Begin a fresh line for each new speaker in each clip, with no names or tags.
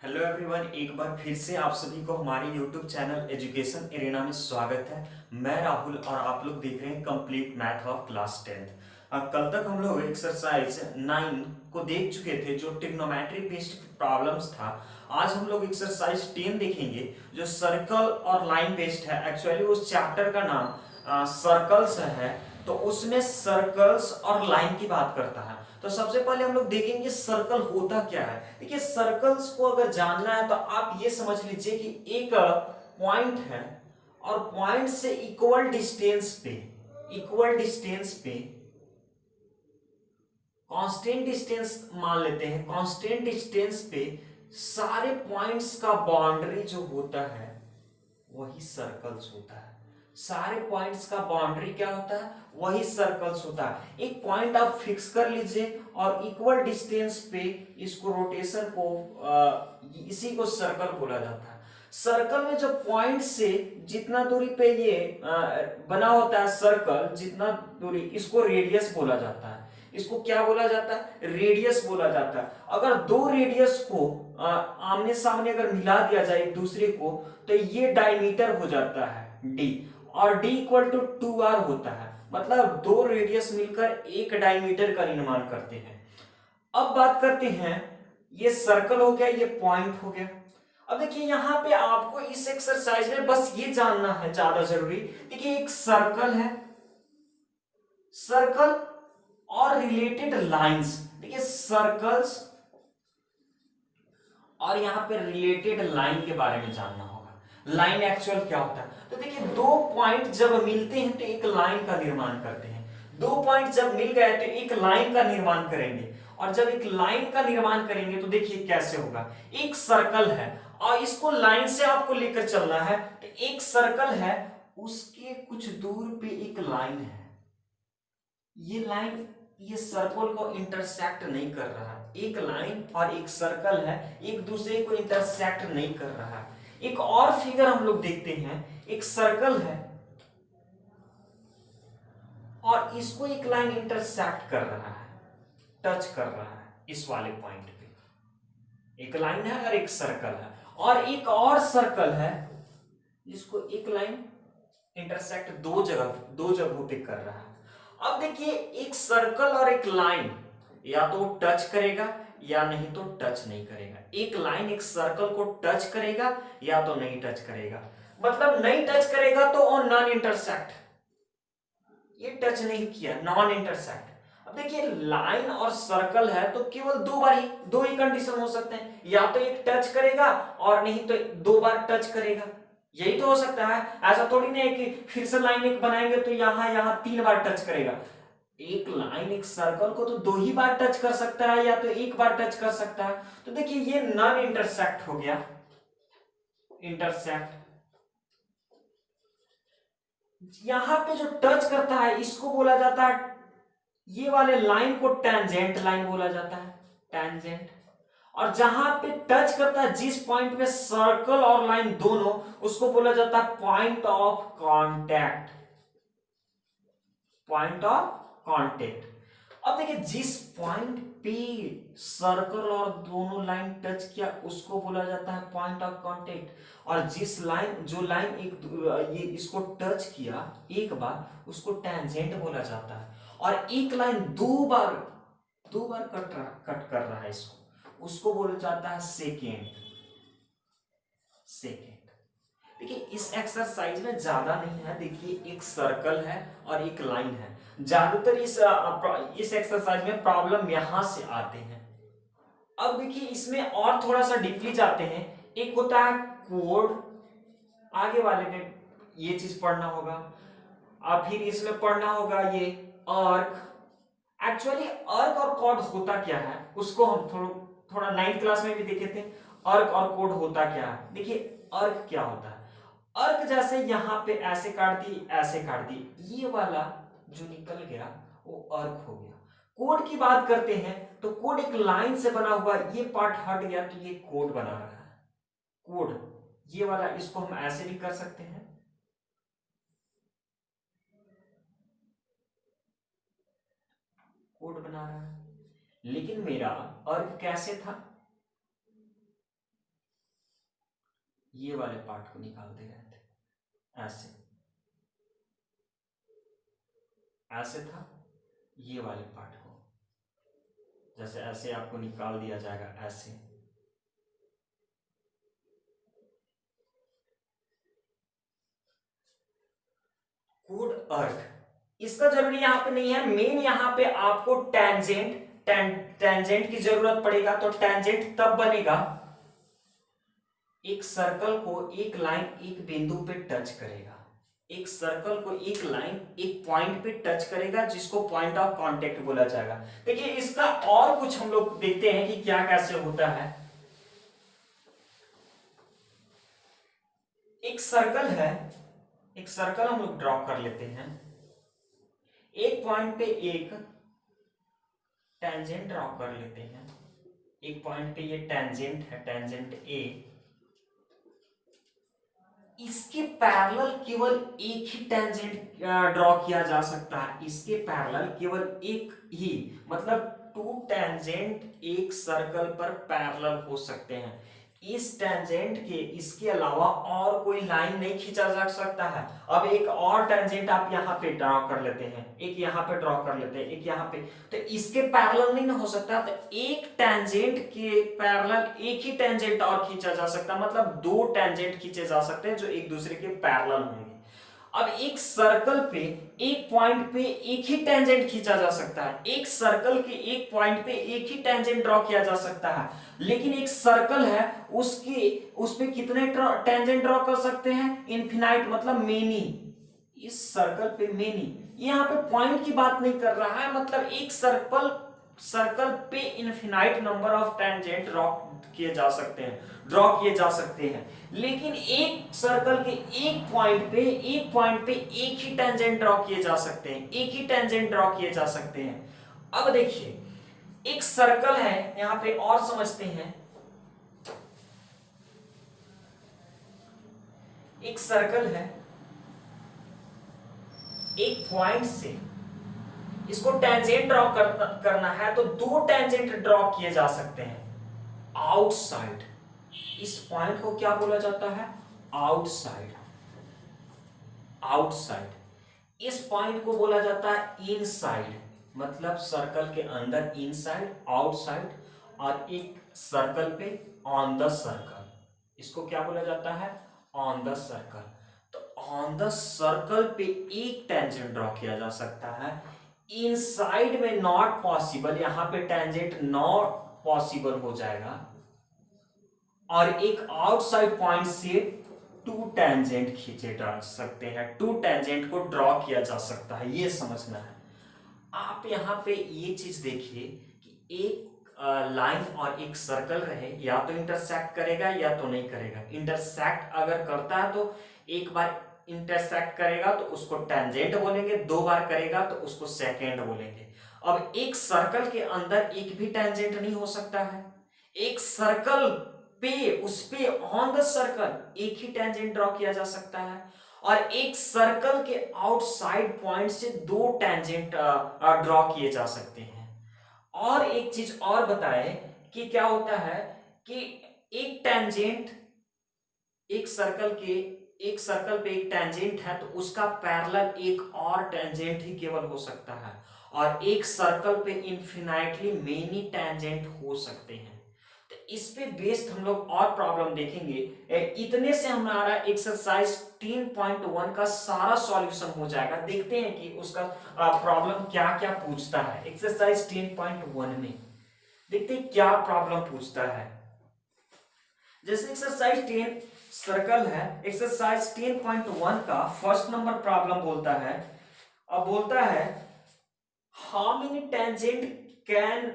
Hello everyone, एक बार फिर से आप सभी को हमारे यूट्यूब चैनल एजुकेशन एरिना में स्वागत है। मैं राहुल और आप लोग देख रहे हैं complete math of class 10th। कल तक हम लोग एक्सरसाइज 9 को देख चुके थे जो ट्रिग्नोमेट्री बेस्ड प्रॉब्लम्स था। आज हम लोग एक्सरसाइज 10 देखेंगे जो सर्कल और लाइन बेस्ड है। एक्चुअली उस चैप्टर का नाम सर्कल्स है, तो उसमें सर्कल्स और लाइन की बात करता है। तो सबसे पहले हम लोग देखेंगे सर्कल होता क्या है। देखिए, सर्कल्स को अगर जानना है तो आप ये समझ लीजिए कि एक पॉइंट है और पॉइंट से इक्वल डिस्टेंस पे कांस्टेंट डिस्टेंस मान लेते हैं। कांस्टेंट डिस्टेंस पे सारे पॉइंट्स का बाउंड्री जो होता है वही सर्कल्स होता है। सारे पॉइंट्स का बाउंड्री क्या होता है? वही सर्कल्स होता है। एक पॉइंट आप फिक्स कर लीजिए और इक्वल डिस्टेंस पे इसको रोटेशन को इसी को सर्कल बोला जाता है। सर्कल में जब पॉइंट से जितना दूरी पे ये बना होता है सर्कल, जितना दूरी, इसको रेडियस बोला जाता है। इसको क्या बोला जाता है? रेडियस बोला जाता है। अगर दो रेडियस को आमने सामने अगर मिला दिया जाए एक दूसरे को तो ये डायमीटर हो जाता है डी, और डी इक्वल टू 2r होता है। मतलब दो रेडियस मिलकर एक डायमीटर का निर्माण करते हैं। अब बात करते हैं, ये सर्कल हो गया, ये पॉइंट हो गया। अब देखिए यहां पे आपको इस एक्सरसाइज में बस ये जानना है, ज्यादा जरूरी। देखिए एक सर्कल है, सर्कल और रिलेटेड लाइंस। देखिए सर्कल्स और यहां पे रिलेटेड लाइन के बारे में जानना होगा। लाइन एक्चुअल क्या होता है? तो देखिए दो पॉइंट जब मिलते हैं तो एक लाइन का निर्माण करते हैं। दो पॉइंट जब मिल गए तो एक लाइन का निर्माण करेंगे, और जब एक लाइन का निर्माण करेंगे तो देखिए कैसे होगा। एक सर्कल है और इसको लाइन से आपको लेकर चलना है, तो एक सर्कल है, उसके कुछ दूर पे एक लाइन है। ये लाइन ये सर्कल को इंटरसेक्ट नहीं कर रहा। एक लाइन और एक सर्कल है, एक दूसरे को इंटरसेक्ट नहीं कर रहा। एक और फिगर हम लोग देखते हैं, एक सर्कल है और इसको एक लाइन इंटरसेक्ट कर रहा है, टच कर रहा है इस वाले पॉइंट पे। एक लाइन है और एक सर्कल है, और एक और सर्कल है जिसको एक लाइन इंटरसेक्ट दो जगहों पे कर रहा है। अब देखिए एक सर्कल और एक लाइन या तो टच करेगा या नहीं तो टच नहीं करेगा। एक लाइन एक सर्कल को टच करेगा या तो नहीं टच करेगा। मतलब नहीं टच करेगा तो ऑन नॉन इंटरसेक्ट, ये टच नहीं किया, नॉन इंटरसेक्ट। अब देखिए लाइन और सर्कल है तो केवल दो ही कंडीशन हो सकते हैं, या तो एक टच करेगा और नहीं तो दो बार टच करेगा। यही तो हो सकता है। ऐसा थोड़ी नहीं है कि फिर से लाइन एक बनाएंगे तो यहां यहां 3 बार टच करेगा। एक लाइन एक सर्कल को तो 2 ही बार टच कर सकता है या तो एक बार टच कर सकता है। तो देखिए ये नॉन इंटरसेक्ट हो गया। इंटरसेक्ट यहां पे जो टच करता है इसको बोला जाता है, ये वाले लाइन को टेंजेंट लाइन बोला जाता है, टेंजेंट। और जहां पे टच करता है जिस पॉइंट पे सर्कल और लाइन दोनों, उसको बोला जाता है point of contact, point of contact. अब देखिए जिस पॉइंट पे सर्कल और दोनों लाइन टच किया उसको बोला जाता है पॉइंट ऑफ कांटेक्ट, और जिस लाइन जो लाइन ये इसको टच किया एक बार उसको टेंजेंट बोला जाता है। और एक लाइन दो बार कट कर रहा है इसको, उसको बोला जाता है सेकेंड। सेकेंड देखिए इस एक्सरसाइज में ज्यादा नहीं है। देखिए एक सर्कल है और एक लाइन है। ज्यादातर इस एक्सरसाइज में प्रॉब्लम यहां से आते हैं। अब देखिए इसमें और थोड़ा सा डीपली जाते हैं। एक होता है कोड, आगे वाले में ये चीज पढ़ना होगा, और फिर इसमें पढ़ना होगा ये अर्क। एक्चुअली अर्क और कॉर्ड होता क्या है उसको हम थोड़ा 9th क्लास में भी देखे थे। अर्क और कोड होता क्या है? देखिए अर्क क्या होता है। अर्क जैसे यहां पे ऐसे काट दी, ऐसे काट दी, ये वाला जो निकल गया वो अर्क हो गया। कोड की बात करते हैं तो कोड एक लाइन से बना हुआ, ये पार्ट हट गया तो ये कोड बना रहा है। कोड ये वाला, इसको हम ऐसे भी कर सकते हैं, कोड बना रहा है। लेकिन मेरा अर्क कैसे था? ये वाले पार्ट को निकाल दे रहे थे, ऐसे ऐसे था, ये वाले पार्ट को जैसे ऐसे आपको निकाल दिया जाएगा ऐसे। कोड अर्क इसका जरूरी यहां पे नहीं है, मेन यहां पे आपको टेंजेंट की जरूरत पड़ेगा। तो टेंजेंट तब बनेगा एक सर्कल को एक लाइन एक बिंदु पे टच करेगा, एक सर्कल को एक लाइन एक पॉइंट पे टच करेगा जिसको पॉइंट ऑफ कांटेक्ट बोला जाएगा। देखिए इसका और कुछ हम लोग देखते हैं कि क्या कैसे होता है। एक सर्कल है, एक सर्कल हम लोग ड्रॉ कर लेते हैं, एक पॉइंट पे एक टेंजेंट ड्रॉ कर लेते हैं, एक पॉइंट पे ये टेंजेंट है, टेंजेंट ए, इसके पैरेलल केवल एक ही टेंजेंट ड्रॉ किया जा सकता है, इसके पैरेलल केवल एक ही, मतलब टू टेंजेंट एक सर्कल पर पैरेलल हो सकते हैं। इस टेंजेंट के इसके अलावा और कोई लाइन नहीं खींचा जा सकता है। अब एक और टेंजेंट आप यहाँ पे ड्रॉ कर लेते हैं, एक यहाँ पे ड्रॉ कर लेते हैं, एक यहाँ पे, तो इसके पैरेलल नहीं ना हो सकता। तो एक टेंजेंट के पैरेलल एक ही टेंजेंट और खींचा जा सकता है, मतलब दो टेंजेंट खींचे जा सकते हैं जो एक दूसरे के पैरेलल होंगे। अब एक सर्कल पे एक पॉइंट पे एक ही टेंजेंट खींचा जा सकता है, एक सर्कल के एक पॉइंट पे एक ही टेंजेंट ड्रॉ किया जा सकता है, लेकिन एक सर्कल है उसके उस पे कितने टेंजेंट ड्रॉ कर सकते हैं, इनफिनाइट, मतलब मेनी। इस सर्कल पे मेनी, यहाँ पे पॉइंट की बात नहीं कर रहा है, मतलब एक सर्कल पे infinite number of tangent draw किए जा सकते हैं, ड्रॉ किए जा सकते हैं, लेकिन एक सर्कल के एक पॉइंट पे एक ही टेंजेंट ड्रॉ किए जा सकते हैं, एक ही टेंजेंट ड्रॉ किए जा सकते हैं। अब देखिए एक सर्कल है यहां पे, और समझते हैं, एक सर्कल है, एक पॉइंट से इसको टेंजेंट ड्रॉ करना है, तो दो टेंजेंट ड्रॉ किए जा सकते हैं आउटसाइड। इस पॉइंट को क्या बोला जाता है, आउटसाइड। आउटसाइड इस पॉइंट को बोला जाता है इनसाइड, मतलब सर्कल के अंदर इनसाइड, आउटसाइड, और एक सर्कल पे ऑन द सर्कल, इसको क्या बोला जाता है, ऑन द सर्कल। तो ऑन द सर्कल पे एक टेंजेंट ड्रॉ किया जा सकता है, इनसाइड में नॉट पॉसिबल, यहां पे टेंजेंट नॉट पॉसिबल हो जाएगा, और एक आउटसाइड पॉइंट से टू टेंजेंट खींचे जा सकते हैं, टू टेंजेंट को ड्रॉ किया जा सकता है, ये समझना है। आप यहां पे ये चीज देखिए कि एक लाइन और एक सर्कल रहे, या तो इंटरसेक्ट करेगा या तो नहीं करेगा। इंटरसेक्ट अगर करता है तो एक बार इंटरसेक्ट करेगा तो उसको टेंजेंट बोलेंगे, दो बार करेगा तो उसको सेकेंड बोलेंगे। अब एक सर्कल के अंदर एक भी टेंजेंट नहीं हो सकता है, एक सर्कल पे उस पे ऑन द सर्कल एक ही टेंजेंट ड्रॉ किया जा सकता है, और एक सर्कल के आउटसाइड पॉइंट से दो टेंजेंट ड्रॉ किए जा सकते हैं। और एक चीज और बताए कि क्या होता है कि एक टेंजेंट, एक सर्कल पे एक टेंजेंट है तो उसका पैरेलल एक और टेंजेंट ही केवल हो सकता है, और एक सर्कल पे इनफिनाइटली मेनी टेंजेंट हो सकते हैं। तो इस पे बेस्ड हम लोग और प्रॉब्लम देखेंगे। इतने से हमारा एक्सरसाइज 10.1 का सारा सॉल्यूशन हो जाएगा। देखते हैं कि उसका प्रॉब्लम क्या क्या पूछता है। एक्सरसाइज 10.1 में देखते हैं क्या प्रॉब्लम पूछता है। जैसे एक्सरसाइज 10 सर्कल है, एक्सरसाइज 10.1 का फर्स्ट नंबर प्रॉब्लम बोलता है, अब बोलता है हाउ मेनी टेंजेंट कैन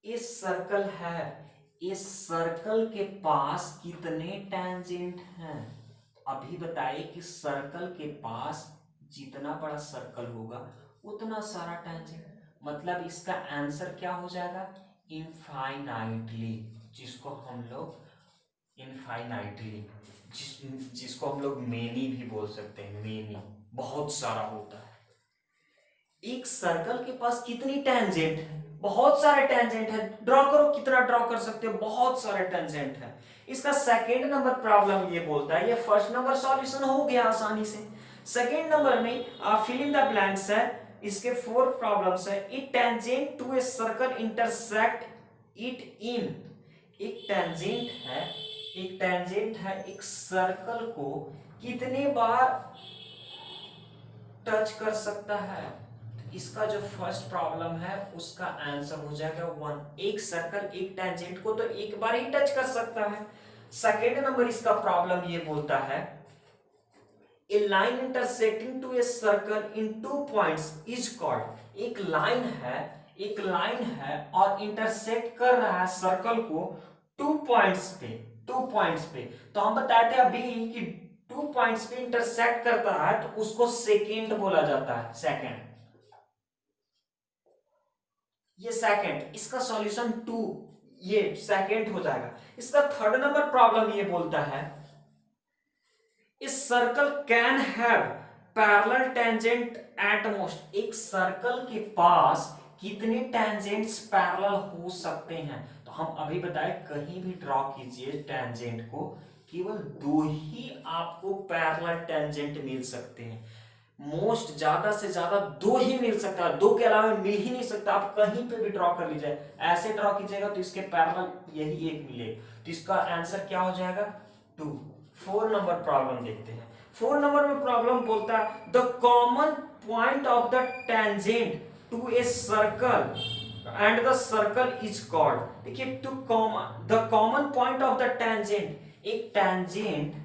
इस सर्कल है, इस सर्कल के पास कितने टेंजेंट हैं। अभी बताइए कि सर्कल के पास जितना बड़ा सर्कल होगा उतना सारा टेंजेंट, मतलब इसका आंसर क्या हो जाएगा, इनफाइनाइटली, जिसको हम लोग इनफाइनाइटली, जिसको हम लोग मेनी भी बोल सकते हैं, मेनी बहुत सारा होता है। एक सर्कल के पास कितनी टेंजेंट है, बहुत सारे टेंजेंट है, ड्रॉ करो, कितना ड्रॉ कर सकते हो, बहुत सारे टेंजेंट है। इसका सेकेंड नंबर प्रॉब्लम ये बोलता है, ये फर्स्ट नंबर सॉल्यूशन हो गया आसानी से। सेकेंड नंबर में आप फिल इन द ब्लैंक्स है, इसके 4 प्रॉब्लम्स है। It tangent to a circle intersect it in, एक टेंजेंट है एक सर्कल को कितने बार टच कर सकता है। इसका जो फर्स्ट प्रॉब्लम है उसका आंसर हो जाएगा 1। एक सर्कल एक टेंजेंट को तो एक बार ही टच कर सकता है। सेकेंड नंबर इसका प्रॉब्लम ये बोलता है, a line intersecting to a circle in 2 points is called, एक लाइन है और इंटरसेक्ट कर रहा है सर्कल को 2 पॉइंट्स पे। तो हम बताते हैं अभी कि 2 पॉइंट्स पे इंटरसेक्ट करता है तो उसको सेकेंड बोला जाता है, सेकेंड। ये सेकेंड, इसका सॉल्यूशन 2, ये सेकेंड हो जाएगा। इसका थर्ड नंबर प्रॉब्लम ये बोलता है, इस circle can have parallel tangent at most, एक सर्कल के पास कितने टेंजेंट्स पैरेलल हो सकते हैं। तो हम अभी बताए कहीं भी ड्रॉ कीजिए टेंजेंट को, केवल 2 ही आपको पैरेलल टेंजेंट मिल सकते हैं। मोस्ट ज्यादा से ज्यादा 2 ही मिल सकता है, 2 के अलावा मिल ही नहीं सकता। आप कहीं पे भी ड्रॉ कर लीजिए, ऐसे ड्रॉ कीजिएगा तो इसके पैरेलल यही एक मिलेगा। तो इसका आंसर क्या हो जाएगा 2। 4 नंबर प्रॉब्लम देखते हैं। 4 नंबर में प्रॉब्लम बोलता है, the common point of the tangent to a circle and the circle is called. देखिए the common point of the tangent, एक टेंजेंट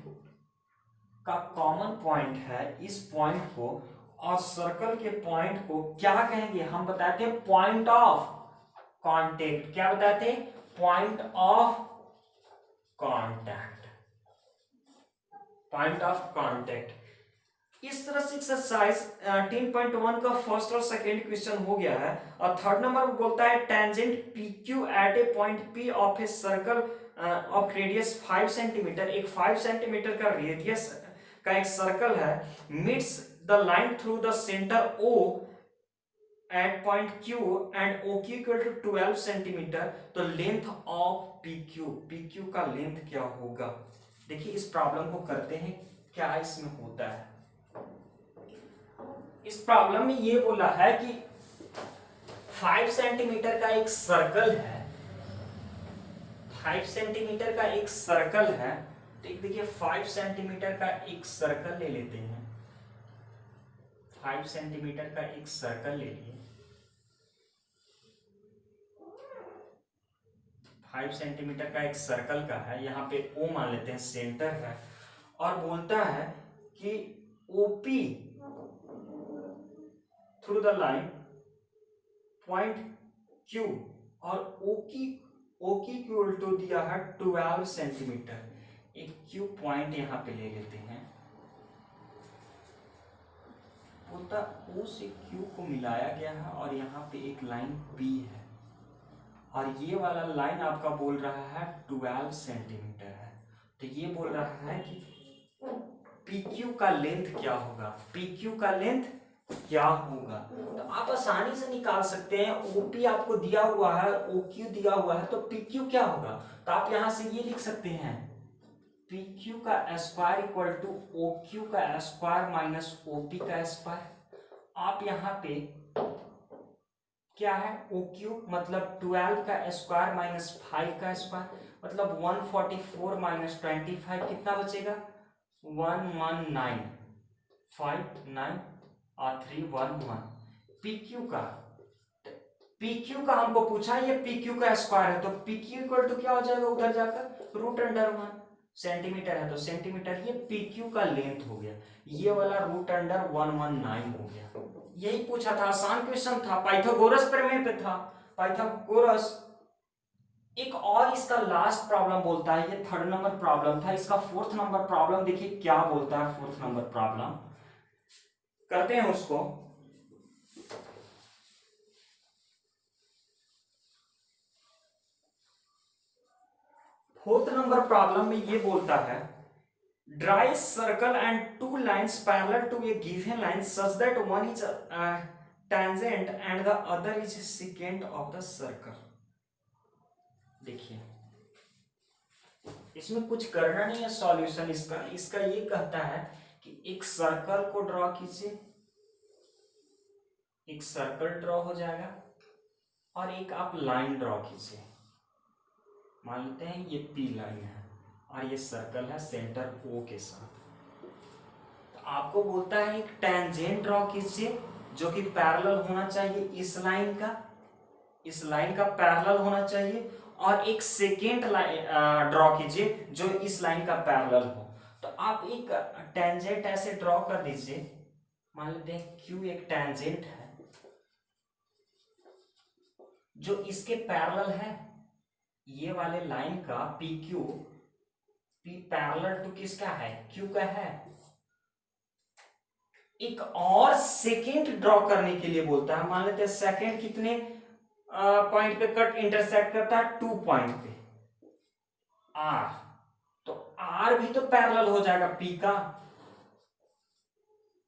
का कॉमन पॉइंट है, इस पॉइंट को और सर्कल के पॉइंट को क्या कहेंगे, हम बताते हैं पॉइंट ऑफ कांटेक्ट। क्या बताते हैं, point of contact, point of contact. इस तरह से एक्सरसाइज 10.1 का फर्स्ट और सेकंड क्वेश्चन हो गया है। और थर्ड नंबर बोलता है, tangent P Q at a point P of a circle of radius 5 centimetre, एक 5 सेंटीमीटर का रेडियस का एक सर्कल है, meets the line through the centre O at point Q and O Q equal to 12 centimetre. तो length of P Q का length क्या होगा। देखिए इस प्रॉब्लम को करते हैं, क्या इसमें होता है। इस प्रॉब्लम में ये बोला है कि 5 सेंटीमीटर का एक सर्कल है, 5 सेंटीमीटर का एक सर्कल है। देखिए 5 सेंटीमीटर का एक सर्कल ले लेते हैं, 5 सेंटीमीटर का एक सर्कल ले लिए, 5 सेंटीमीटर का एक सर्कल का है, यहाँ पे O मान लेते हैं सेंटर है। और बोलता है कि OP through the line point Q और O की इक्वल टू दिया है 12 सेंटीमीटर। एक Q पॉइंट यहाँ पे ले लेते हैं, बोलता O से Q को मिलाया गया है और यहाँ पे एक लाइन P है और ये वाला लाइन आपका बोल रहा है 12 सेंटीमीटर है। तो ये बोल रहा है कि PQ का लेंथ क्या होगा, PQ का लेंथ क्या होगा। तो आप आसानी से निकाल सकते हैं, OP आपको दिया हुआ है, OQ दिया हुआ है, तो PQ क्या होगा। तो आप यहां से ये लिख सकते हैं, PQ का स्क्वायर इक्वल टू OQ का स्क्वायर माइनस OP का स्क्वायर। आप यहाँ पे क्या है, OQ मतलब 12 का स्क्वायर माइनस 5 का स्क्वायर, मतलब 144 माइनस 25 कितना बचेगा 119, 5 9 और 3 1 1। PQ का हमको पूछा, ये PQ का स्क्वायर है, तो PQ इक्वल टू क्या हो जाएगा उधर जाकर √1 सेंटीमीटर है, तो सेंटीमीटर, ये PQ का लेंथ हो गया, ये वाला √119 हो गया। यही पूछा था, आसान क्वेश्चन था, पाइथागोरस प्रमेय पे था, पाइथागोरस। एक और इसका लास्ट प्रॉब्लम बोलता है, ये थर्ड नंबर प्रॉब्लम था, इसका फोर्थ नंबर प्रॉब्लम देखिए क्या बोलता है। फोर्थ नंबर प्रॉब्लम करते हैं उसको। फोर्थ नंबर प्रॉब्लम में ये बोलता है, draw circle and 2 lines parallel to a given line such that one is tangent and the other is secant of the circle। देखिए इसमें कुछ करना नहीं है, सॉल्यूशन इसका ये कहता है कि एक सर्कल को ड्रॉ कीजिए, एक सर्कल ड्रॉ हो जाएगा और एक आप लाइन ड्रॉ कीजिए। मान लेते हैं ये पी लाइन है और ये सर्कल है सेंटर ओ के साथ। तो आपको बोलता है एक टेंजेंट ड्रॉ कीजिए जो कि पैरेलल होना चाहिए इस लाइन का पैरेलल होना चाहिए, और एक सेकेंड लाइन ड्रॉ कीजिए जो इस लाइन का पैरेलल हो। तो आप एक टेंजेंट ऐसे ड्रॉ कर दीजिए, मान लेते हैं क्यू एक टेंजेंट है जो इसके पैरेलल है, ये वाले लाइन का P Q, P parallel to किसका है, क्यू का है। एक और सेकेंड ड्रॉ करने के लिए बोलता है, मान लेते हैं सेकेंड कितने पॉइंट पे कट इंटरसेक्ट करता है, 2 पॉइंट पे आर, तो आर भी तो पैरेलल हो जाएगा पी का।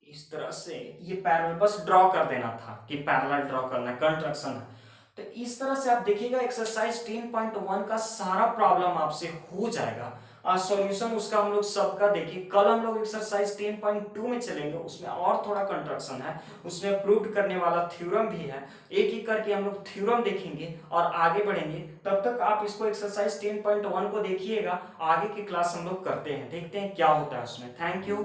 इस तरह से ये पैरेलल बस ड्रॉ कर देना था कि पैरेलल ड्रॉ करना कंस्ट्रक्शन है। तो इस तरह से आप देखिएगा एक्सरसाइज 10.1 का सारा प्रॉब्लम आपसे हो जाएगा। सॉल्यूशन उसका हम लोग सबका देखिए, कल हम लोग एक्सरसाइज 10.2 में चलेंगे, उसमें और थोड़ा कंस्ट्रक्शन है, उसमें प्रूव करने वाला थ्योरम भी है। एक एक करके हम लोग थ्योरम देखेंगे और आगे बढ़ेंगे। तब तक आप इसको एक्सरसाइज 10.1 को देखिएगा, आगे की क्लास हम लोग करते हैं, देखते हैं क्या होता है उसमें। Thank you.